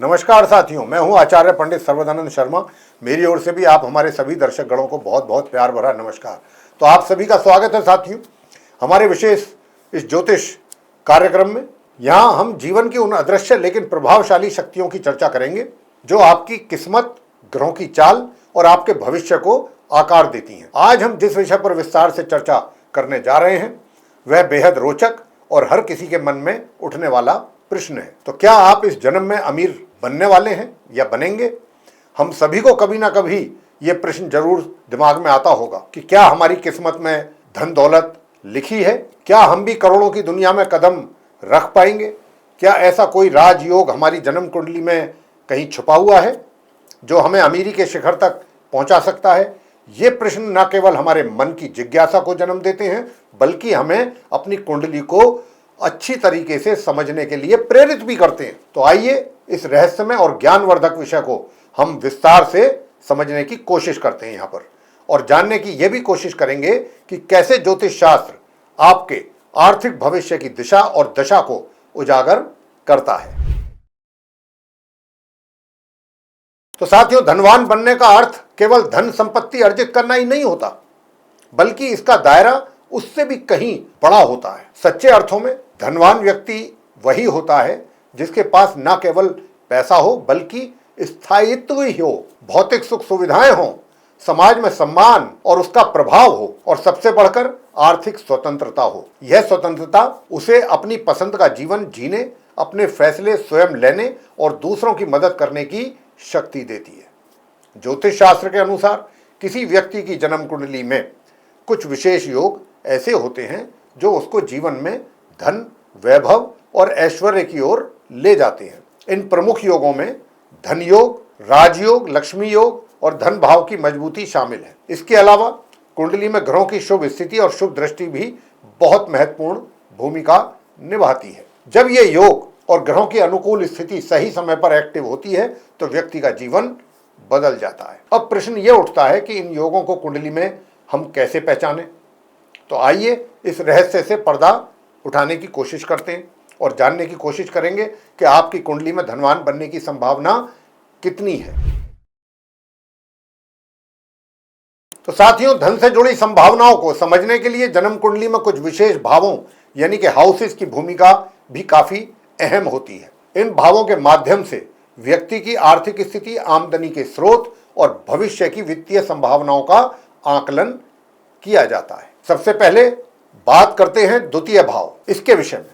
नमस्कार साथियों, मैं हूं आचार्य पंडित सर्वदानंद शर्मा। मेरी ओर से भी आप हमारे सभी दर्शक गणों को बहुत बहुत प्यार भरा नमस्कार। तो आप सभी का स्वागत है साथियों हमारे विशेष इस ज्योतिष कार्यक्रम में। यहाँ हम जीवन की उन अदृश्य लेकिन प्रभावशाली शक्तियों की चर्चा करेंगे जो आपकी किस्मत, ग्रहों की चाल और आपके भविष्य को आकार देती हैं। आज हम जिस विषय पर विस्तार से चर्चा करने जा रहे हैं वह बेहद रोचक और हर किसी के मन में उठने वाला प्रश्न है। तो क्या आप इस जन्म में अमीर बनने वाले हैं या बनेंगे? हम सभी को कभी ना कभी ये प्रश्न जरूर दिमाग में आता होगा कि क्या हमारी किस्मत में धन दौलत लिखी है? क्या हम भी करोड़ों की दुनिया में कदम रख पाएंगे? क्या ऐसा कोई राजयोग हमारी जन्म कुंडली में कहीं छुपा हुआ है जो हमें अमीरी के शिखर तक पहुंचा सकता है? ये प्रश्न न केवल हमारे मन की जिज्ञासा को जन्म देते हैं बल्कि हमें अपनी कुंडली को अच्छी तरीके से समझने के लिए प्रेरित भी करते हैं। तो आइए इस रहस्यमय और ज्ञानवर्धक विषय को हम विस्तार से समझने की कोशिश करते हैं यहाँ पर, और जानने की यह भी कोशिश करेंगे कि कैसे ज्योतिष शास्त्र आपके आर्थिक भविष्य की दिशा और दशा को उजागर करता है। तो साथियों, धनवान बनने का अर्थ केवल धन संपत्ति अर्जित करना ही नहीं होता, बल्कि इसका दायरा उससे भी कहीं बड़ा होता है। सच्चे अर्थों में धनवान व्यक्ति वही होता है जिसके पास न केवल पैसा हो बल्कि स्थायित्व ही हो, भौतिक सुख सुविधाएं हो, समाज में सम्मान और उसका प्रभाव हो, और सबसे बढ़कर आर्थिक स्वतंत्रता हो। यह स्वतंत्रता उसे अपनी पसंद का जीवन जीने, अपने फैसले स्वयं लेने और दूसरों की मदद करने की शक्ति देती है। ज्योतिष शास्त्र के अनुसार किसी व्यक्ति की जन्म कुंडली में कुछ विशेष योग ऐसे होते हैं जो उसको जीवन में धन, वैभव और ऐश्वर्य की ओर ले जाते हैं। इन प्रमुख योगों में धन योग, राजयोग, लक्ष्मी योग और धन भाव की मजबूती शामिल है। इसके अलावा कुंडली में ग्रहों की शुभ स्थिति और शुभ दृष्टि भी बहुत महत्वपूर्ण भूमिका निभाती है। जब ये योग और ग्रहों की अनुकूल स्थिति सही समय पर एक्टिव होती है तो व्यक्ति का जीवन बदल जाता है। अब प्रश्न ये उठता है कि इन योगों को कुंडली में हम कैसे पहचानें? तो आइए इस रहस्य से पर्दा उठाने की कोशिश करते हैं और जानने की कोशिश करेंगे कि आपकी कुंडली में धनवान बनने की संभावना कितनी है। तो साथियों, धन से जुड़ी संभावनाओं को समझने के लिए जन्म कुंडली में कुछ विशेष भावों यानी कि हाउसेस की भूमिका भी काफी अहम होती है। इन भावों के माध्यम से व्यक्ति की आर्थिक स्थिति, आमदनी के स्रोत और भविष्य की वित्तीय संभावनाओं का आकलन किया जाता है। सबसे पहले बात करते हैं द्वितीय भाव, इसके विषय में।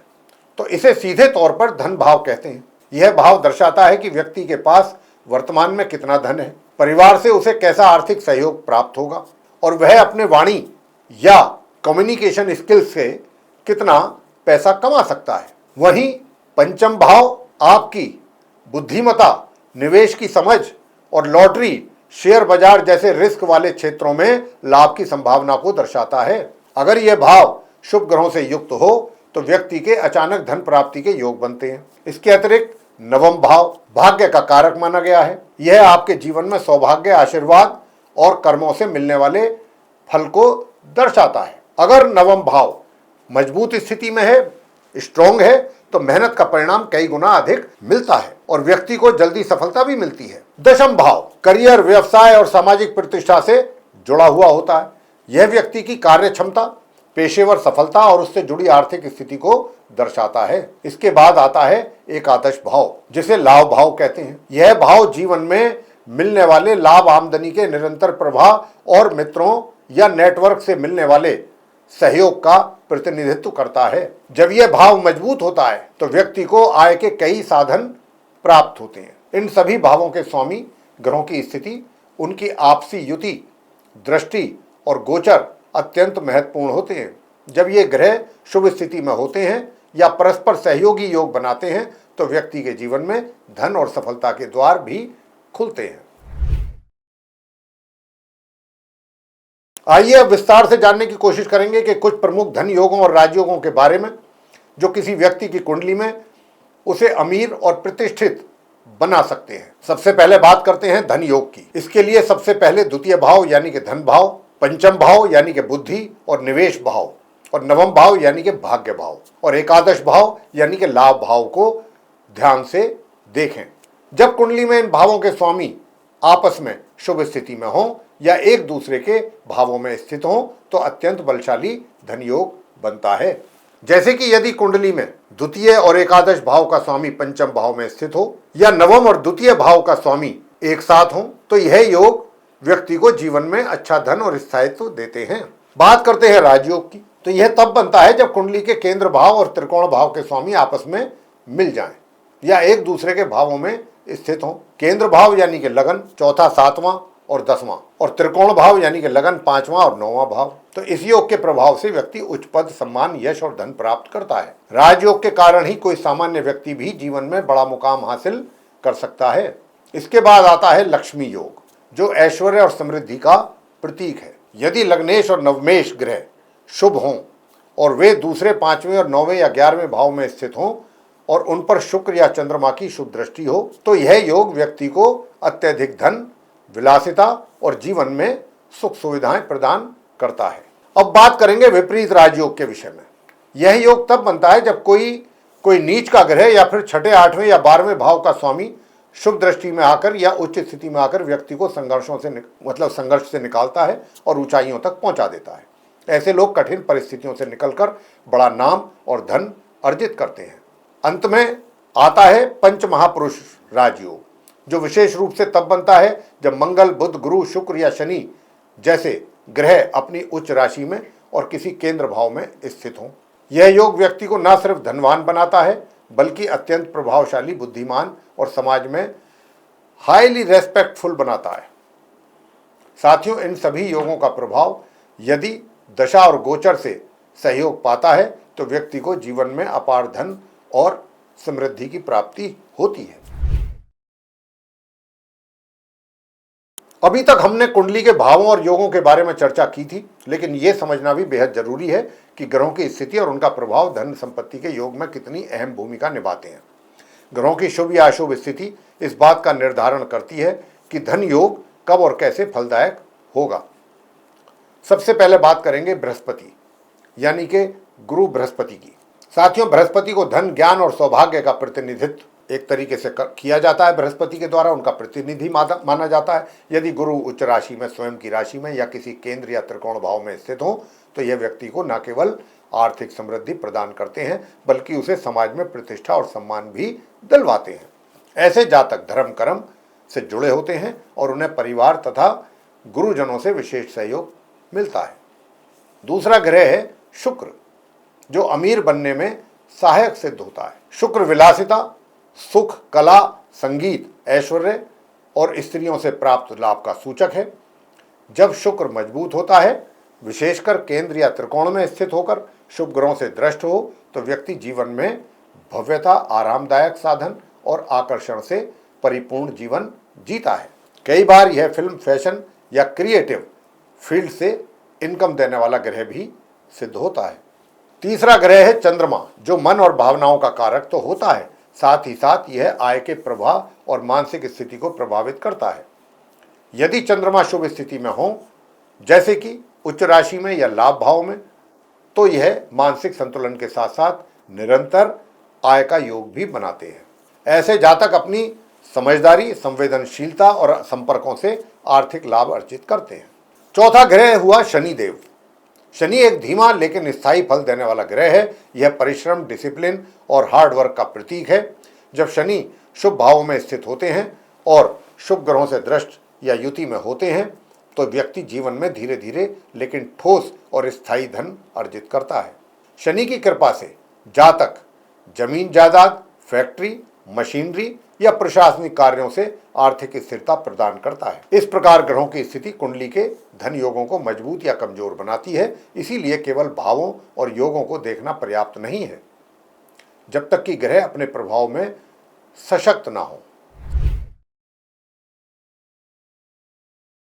तो इसे सीधे तौर पर धन भाव कहते हैं। यह भाव दर्शाता है कि व्यक्ति के पास वर्तमान में कितना धन है, परिवार से उसे कैसा आर्थिक सहयोग प्राप्त होगा और वह अपने वाणी या कम्युनिकेशन स्किल्स से कितना पैसा कमा सकता है। वहीं पंचम भाव आपकी बुद्धिमत्ता, निवेश की समझ और लॉटरी, शेयर बाजार जैसे रिस्क वाले क्षेत्रों में लाभ की संभावना को दर्शाता है। अगर यह भाव शुभ ग्रहों से युक्त हो तो व्यक्ति के अचानक धन प्राप्ति के योग बनते हैं। इसके अतिरिक्त नवम भाव भाग्य का कारक माना गया है। यह आपके जीवन में सौभाग्य, आशीर्वाद और कर्मों से मिलने वाले फल को दर्शाता है। अगर नवम भाव मजबूत स्थिति में है, स्ट्रॉन्ग है, तो मेहनत का परिणाम कई गुना अधिक मिलता है और व्यक्ति को जल्दी सफलता भी मिलती है। दशम भाव करियर, व्यवसाय और सामाजिक प्रतिष्ठा से जुड़ा हुआ होता है। यह व्यक्ति की कार्य क्षमता, पेशेवर सफलता और उससे जुड़ी आर्थिक स्थिति को दर्शाता है। इसके बाद आता है एकादश भाव, जिसे लाभ भाव कहते हैं। यह भाव जीवन में मिलने वाले लाभ, आमदनी के निरंतर प्रवाह और मित्रों या नेटवर्क से मिलने वाले सहयोग का प्रतिनिधित्व करता है। जब यह भाव मजबूत होता है तो व्यक्ति को आय के कई साधन प्राप्त होते हैं। इन सभी भावों के स्वामी ग्रहों की स्थिति, उनकी आपसी युति, दृष्टि और गोचर अत्यंत महत्वपूर्ण होते हैं। जब ये ग्रह शुभ स्थिति में होते हैं या परस्पर सहयोगी योग बनाते हैं तो व्यक्ति के जीवन में धन और सफलता के द्वार भी खुलते हैं। आइए अब विस्तार से जानने की कोशिश करेंगे कि कुछ प्रमुख धन योगों और राजयोगों के बारे में जो किसी व्यक्ति की कुंडली में उसे अमीर और प्रतिष्ठित बना सकते हैं। सबसे पहले बात करते हैं धन योग की। इसके लिए सबसे पहले द्वितीय भाव यानी कि धन भाव, पंचम भाव यानी कि बुद्धि और निवेश भाव, और नवम भाव यानी कि भाग्य भाव, और एकादश भाव यानी कि लाभ भाव को ध्यान से देखें। जब कुंडली में इन भावों के स्वामी आपस में शुभ स्थिति में हों या एक दूसरे के भावों में स्थित हों तो अत्यंत बलशाली धन योग बनता है। जैसे कि यदि कुंडली में द्वितीय और एकादश भाव का स्वामी पंचम भाव में स्थित हो या नवम और द्वितीय भाव का स्वामी एक साथ हो तो यह योग व्यक्ति को जीवन में अच्छा धन और स्थायित्व देते हैं। बात करते हैं राजयोग की, तो यह तब बनता है जब कुंडली के केंद्र भाव और त्रिकोण भाव के स्वामी आपस में मिल जाएं या एक दूसरे के भावों में स्थित हों। केंद्र भाव यानी कि लगन, चौथा, सातवां और 10वां, और त्रिकोण भाव यानी कि लगन, 5वां और 9वां भाव। तो इस योग के प्रभाव से व्यक्ति उच्च पद, सम्मान, यश और धन प्राप्त करता है। राजयोग के कारण ही कोई सामान्य व्यक्ति भी जीवन में बड़ा मुकाम हासिल कर सकता है। इसके बाद आता है लक्ष्मी योग, जो ऐश्वर्य और समृद्धि का प्रतीक है। यदि लग्नेश और नवमेश ग्रह शुभ हों और वे दूसरे, 5वें और 9वें या 11वें भाव में स्थित हों और उन पर शुक्र या चंद्रमा की शुभ दृष्टि हो तो यह योग व्यक्ति को अत्यधिक धन, विलासिता और जीवन में सुख सुविधाएं प्रदान करता है। अब बात करेंगे विपरीत राजयोग के विषय में। यह योग तब बनता है जब कोई नीच का ग्रह या फिर छठे, 8वें या 12वें भाव का स्वामी शुभ दृष्टि में आकर या उच्च स्थिति में आकर व्यक्ति को संघर्ष से निकालता है और ऊंचाइयों तक पहुंचा देता है। ऐसे लोग कठिन परिस्थितियों से निकलकर बड़ा नाम और धन अर्जित करते हैं। अंत में आता है पंच महापुरुष राजयोग, जो विशेष रूप से तब बनता है जब मंगल, बुध, गुरु, शुक्र या शनि जैसे ग्रह अपनी उच्च राशि में और किसी केंद्र भाव में स्थित हों। यह योग व्यक्ति को न सिर्फ धनवान बनाता है बल्कि अत्यंत प्रभावशाली, बुद्धिमान और समाज में हाईली रेस्पेक्टफुल बनाता है। साथियों, इन सभी योगों का प्रभाव यदि दशा और गोचर से सहयोग पाता है तो व्यक्ति को जीवन में अपार धन और समृद्धि की प्राप्ति होती है। अभी तक हमने कुंडली के भावों और योगों के बारे में चर्चा की थी, लेकिन यह समझना भी बेहद जरूरी है कि ग्रहों की स्थिति और उनका प्रभाव धन संपत्ति के योग में कितनी अहम भूमिका निभाते हैं। ग्रहों की शुभ या अशुभ स्थिति इस बात का निर्धारण करती है कि धन योग कब और कैसे फलदायक होगा। सबसे पहले बात करेंगे बृहस्पति यानी कि गुरु बृहस्पति की। साथियों, बृहस्पति को धन, ज्ञान और सौभाग्य का प्रतिनिधित्व एक तरीके से किया जाता है। बृहस्पति के द्वारा उनका प्रतिनिधि माना जाता है। यदि गुरु उच्च राशि में, स्वयं की राशि में या किसी केंद्र या त्रिकोण भाव में स्थित हो तो यह व्यक्ति को न केवल आर्थिक समृद्धि प्रदान करते हैं बल्कि उसे समाज में प्रतिष्ठा और सम्मान भी दिलवाते हैं। ऐसे जातक धर्म कर्म से जुड़े होते हैं और उन्हें परिवार तथा गुरुजनों से विशेष सहयोग मिलता है। दूसरा ग्रह है शुक्र, जो अमीर बनने में सहायक सिद्ध होता है। शुक्र विलासिता, सुख, कला, संगीत, ऐश्वर्य और स्त्रियों से प्राप्त लाभ का सूचक है। जब शुक्र मजबूत होता है, विशेषकर केंद्र या त्रिकोण में स्थित होकर शुभ ग्रहों से दृष्ट हो तो व्यक्ति जीवन में भव्यता, आरामदायक साधन और आकर्षण से परिपूर्ण जीवन जीता है। कई बार यह फिल्म, फैशन या क्रिएटिव फील्ड से इनकम देने वाला ग्रह भी सिद्ध होता है। तीसरा ग्रह है चंद्रमा, जो मन और भावनाओं का कारक तो होता है, साथ ही साथ यह आय के प्रवाह और मानसिक स्थिति को प्रभावित करता है। यदि चंद्रमा शुभ स्थिति में हो, जैसे कि उच्च राशि में या लाभ भाव में, तो यह मानसिक संतुलन के साथ साथ निरंतर आय का योग भी बनाते हैं। ऐसे जातक अपनी समझदारी, संवेदनशीलता और संपर्कों से आर्थिक लाभ अर्जित करते हैं। चौथा ग्रह हुआ शनिदेव। शनि एक धीमा लेकिन स्थायी फल देने वाला ग्रह है। यह परिश्रम, डिसिप्लिन और हार्ड वर्क का प्रतीक है। जब शनि शुभ भावों में स्थित होते हैं और शुभ ग्रहों से दृष्ट या युति में होते हैं तो व्यक्ति जीवन में धीरे धीरे लेकिन ठोस और स्थायी धन अर्जित करता है। शनि की कृपा से जातक जमीन जायदाद, फैक्ट्री, मशीनरी या प्रशासनिक कार्यों से आर्थिक स्थिरता प्रदान करता है। इस प्रकार ग्रहों की स्थिति कुंडली के धन योगों को मजबूत या कमजोर बनाती है। इसीलिए केवल भावों और योगों को देखना पर्याप्त नहीं है जब तक कि ग्रह अपने प्रभाव में सशक्त ना हो।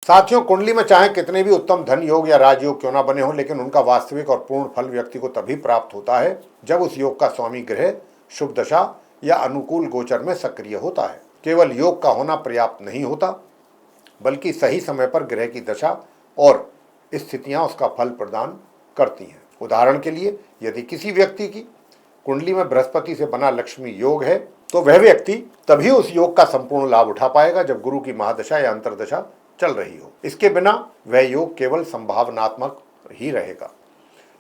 साथियों, कुंडली में चाहे कितने भी उत्तम धन योग या राजयोग क्यों ना बने हों, लेकिन उनका वास्तविक और पूर्ण फल व्यक्ति को तभी प्राप्त होता है जब उस योग का स्वामी ग्रह शुभ दशा या अनुकूल गोचर में सक्रिय होता है। केवल योग का होना पर्याप्त नहीं होता, बल्कि सही समय पर ग्रह की दशा और स्थितियां उसका फल प्रदान करती हैं। उदाहरण के लिए, यदि किसी व्यक्ति की कुंडली में बृहस्पति से बना लक्ष्मी योग है तो वह व्यक्ति तभी उस योग का संपूर्ण लाभ उठा पाएगा जब गुरु की महादशा या अंतर्दशा चल रही हो। इसके बिना वह योग केवल संभावनात्मक ही रहेगा।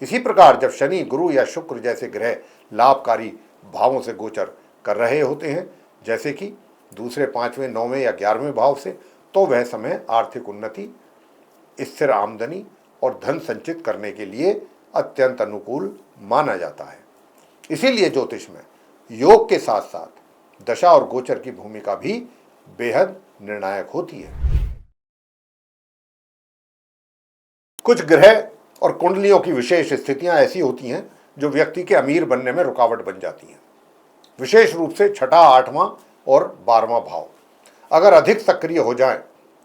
इसी प्रकार जब शनि, गुरु या शुक्र जैसे ग्रह लाभकारी भावों से गोचर कर रहे होते हैं, जैसे कि दूसरे, 5वें, 9वें या 11वें भाव से, तो वह समय आर्थिक उन्नति, स्थिर आमदनी और धन संचित करने के लिए अत्यंत अनुकूल माना जाता है। इसीलिए ज्योतिष में योग के साथ साथ दशा और गोचर की भूमिका भी बेहद निर्णायक होती है। कुछ ग्रह और कुंडलियों की विशेष स्थितियां ऐसी होती हैं जो व्यक्ति के अमीर बनने में रुकावट बन जाती हैं। विशेष रूप से छठा, 8वां और 12वां भाव अगर अधिक सक्रिय हो जाएं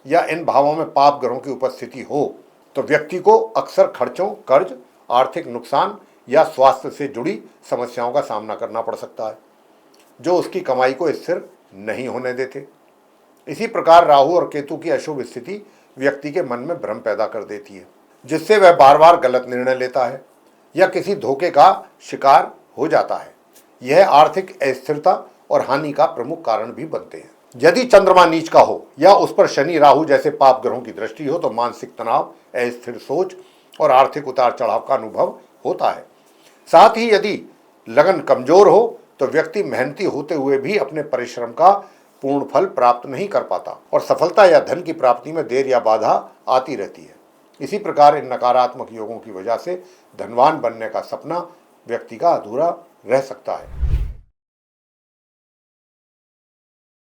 या इन भावों में पाप ग्रहों की उपस्थिति हो तो व्यक्ति को अक्सर खर्चों, कर्ज, आर्थिक नुकसान या स्वास्थ्य से जुड़ी समस्याओं का सामना करना पड़ सकता है, जो उसकी कमाई को स्थिर नहीं होने देते। इसी प्रकार राहु और केतु की अशुभ स्थिति व्यक्ति के मन में भ्रम पैदा कर देती है, जिससे वह बार बार गलत निर्णय लेता है या किसी धोखे का शिकार हो जाता है। यह आर्थिक अस्थिरता और हानि का प्रमुख कारण भी बनते हैं। यदि चंद्रमा नीच का हो या उस पर शनि, राहु जैसे पाप ग्रहों की दृष्टि हो तो मानसिक तनाव, अस्थिर सोच और आर्थिक उतार चढ़ाव का अनुभव होता है। साथ ही यदि लगन कमजोर हो तो व्यक्ति मेहनती होते हुए भी अपने परिश्रम का पूर्ण फल प्राप्त नहीं कर पाता और सफलता या धन की प्राप्ति में देर या बाधा आती रहती है। इसी प्रकार इन नकारात्मक योगों की वजह से धनवान बनने का सपना व्यक्ति का अधूरा रह सकता है।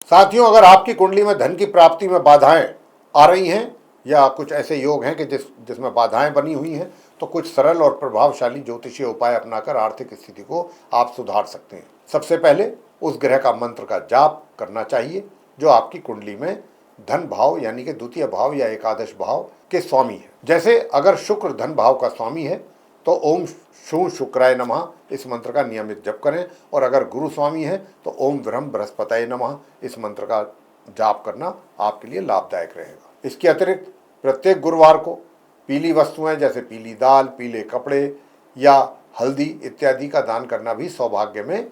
साथियों, अगर आपकी कुंडली में धन की प्राप्ति में बाधाएं आ रही हैं या कुछ ऐसे योग हैं कि जिसमें बाधाएं बनी हुई हैं, तो कुछ सरल और प्रभावशाली ज्योतिषीय उपाय अपनाकर आर्थिक स्थिति को आप सुधार सकते हैं। सबसे पहले उस ग्रह का मंत्र का जाप करना चाहिए जो आपकी कुंडली में धन भाव यानी कि द्वितीय भाव या एकादश भाव के स्वामी है। जैसे अगर शुक्र धन भाव का स्वामी है तो ओम शू शुक्राय नमः इस मंत्र का नियमित जप करें, और अगर गुरु स्वामी है तो ओम ब्रह्म बृहस्पतये नमः इस मंत्र का जाप करना आपके लिए लाभदायक रहेगा। इसके अतिरिक्त प्रत्येक गुरुवार को पीली वस्तुएं जैसे पीली दाल, पीले कपड़े या हल्दी इत्यादि का दान करना भी सौभाग्य में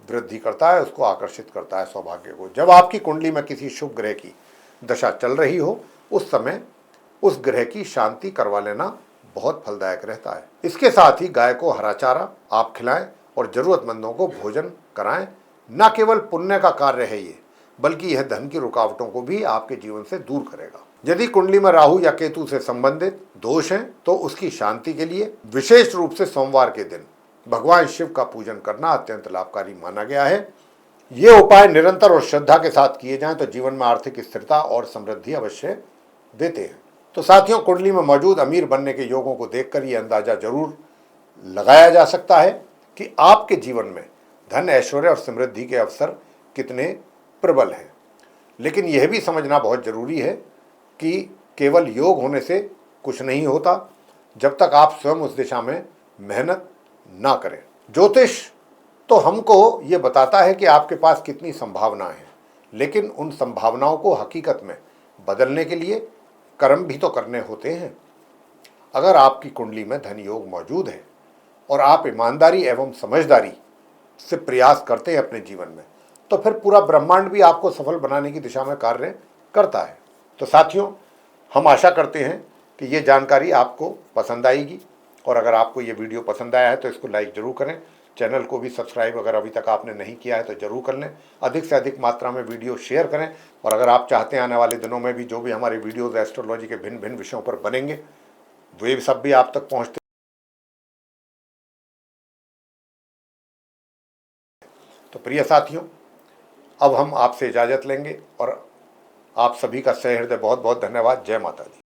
वृद्धि करता है, उसको आकर्षित करता है सौभाग्य को। जब आपकी कुंडली में किसी शुभ ग्रह की दशा चल रही हो उस समय उस ग्रह की शांति करवा लेना बहुत फलदायक रहता है। इसके साथ ही गाय को हरा चारा आप खिलाएं और जरूरतमंदों को भोजन कराएं। न केवल पुण्य का कार्य है ये, बल्कि यह धन की रुकावटों को भी आपके जीवन से दूर करेगा। यदि कुंडली में राहु या केतु से संबंधित दोष हैं तो उसकी शांति के लिए विशेष रूप से सोमवार के दिन भगवान शिव का पूजन करना अत्यंत लाभकारी माना गया है। ये उपाय निरंतर और श्रद्धा के साथ किए जाएं तो जीवन में आर्थिक स्थिरता और समृद्धि अवश्य देते हैं। तो साथियों, कुंडली में मौजूद अमीर बनने के योगों को देखकर ये अंदाजा जरूर लगाया जा सकता है कि आपके जीवन में धन, ऐश्वर्य और समृद्धि के अवसर कितने प्रबल हैं। लेकिन यह भी समझना बहुत जरूरी है कि केवल योग होने से कुछ नहीं होता जब तक आप स्वयं उस दिशा में मेहनत ना करें। ज्योतिष तो हमको ये बताता है कि आपके पास कितनी संभावनाएं हैं, लेकिन उन संभावनाओं को हकीकत में बदलने के लिए कर्म भी तो करने होते हैं। अगर आपकी कुंडली में धन योग मौजूद है और आप ईमानदारी एवं समझदारी से प्रयास करते हैं अपने जीवन में, तो फिर पूरा ब्रह्मांड भी आपको सफल बनाने की दिशा में कार्य करता है। तो साथियों, हम आशा करते हैं कि ये जानकारी आपको पसंद आएगी, और अगर आपको ये वीडियो पसंद आया है तो इसको लाइक जरूर करें। चैनल को भी सब्सक्राइब अगर अभी तक आपने नहीं किया है तो जरूर कर लें। अधिक से अधिक मात्रा में वीडियो शेयर करें, और अगर आप चाहते हैं आने वाले दिनों में भी जो भी हमारे वीडियोज़ एस्ट्रोलॉजी के भिन्न भिन्न विषयों पर बनेंगे वे सब भी आप तक पहुँचते। तो प्रिय साथियों, अब हम आपसे इजाज़त लेंगे और आप सभी का सहृदय बहुत बहुत धन्यवाद। जय माता दी।